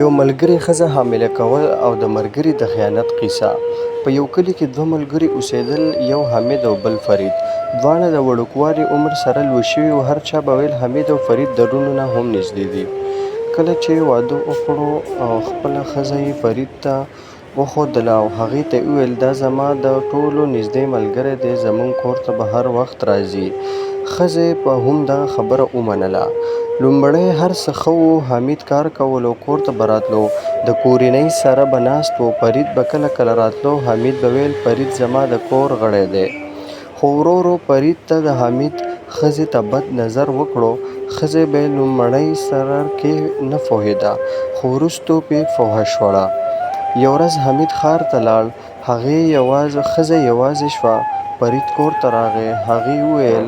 یو ملګري ښځه حامله کول او د ملګري د خیانت کیسه. په یو کلي کې دوه ملګري اوسېدل، یو حمید او بل فرید. دواړه د وړوکوالي عمر سره لوی شوي وو. هر چا به ویل حمید او فرید د وروڼو نه هم نږدې دي. کله چې واده وکړو او خپله ښځه یې فرید ته وښودله او هغې ته یې وویل دا زما د ټولو نږدې ملګری دی، زموږ کور ته به هر وخت راځي. ښځې به هم دغه خبره ومنله. لومړی هر څه ښه و، حمید کار کولو او کور ته به راتلو، د کورنۍ سره به ناست و. فرید به کله کله راتلو، حمید به ویل فرید زما د کور غړی دی. خو ورو ورو فرید ته د حمید ښځې ته بد نظر وکړو. ښځې به یې لومړی سر کې نه پوهېده، خو وروستو پرې پوهه شوله. یو ورځ حمید ښار ته لاړ، ښځه یوازې شوه. فرید کور ته راغی. هغې وویل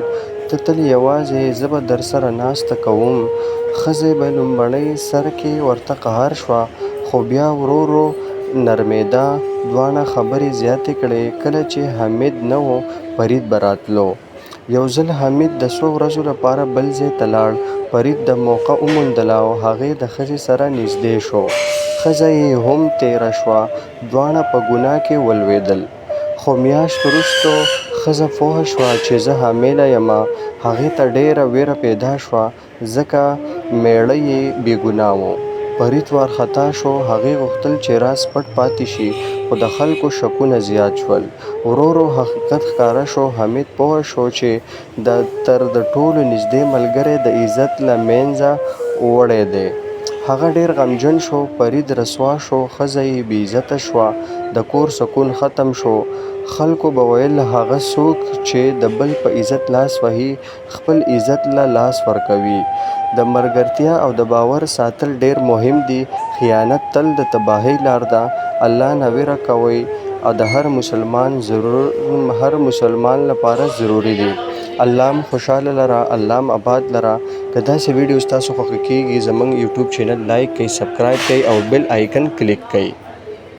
ته تل یوازې یې، زه به درسره ناسته کوم. ښځې به لومړی سر کې ورته قهر شوه، خو بیا ورو ورو نرمېده. دواړه خبرې زیاتې کړې. کله چې حمید نه و، فرید به راتلو. یو ځل حمید د څو ورځو لپاره بل ځای ته لاړ. فرید د موقع وموندله او هغې د ښځې سره نږدې شو. ښځه یې هم تېره شوه. دواړه په ګناه کې ولوېدل. خو میاشت وروسته ښځه پوه شوه چې زه حامله یم. هغې ته ډېره ویره پیدا شوه، ځکه میړه یې بې ګناه و. فرید وارخطا شو. هغې غوښتل چې راز پټ پاتې شي، خو د خلکو شکونه زیات شول. ورو ورو حقیقت ښکاره شو. حمید پوه شو چې تر د ټولو نږدې ملګری د عزت له منځه وړی دی. هغه ډېر غمجن شو. فرید رسوا شو، ښځه یې بې عزته شوه، د کور سکون ختم شو. خلکو به ویل هغه څوک چې د بل په عزت لاس وهي، خپل عزت له لاس ورکوي. د ملګرتیا او د باور ساتل ډېر مهم دي. خیانت تل د تباهۍ لار ده. الله نه ویره کوئ او د هر مسلمان لپاره ضروري دي. الله م خوشحاله لره، الله م آباد لره. که داسې ویډیوز تاسو خوښه کیږي، زموږ یوټیوب چینل لایک کړئ، سبسکرایب کړئ او بیل آیکن کلیک کړئ.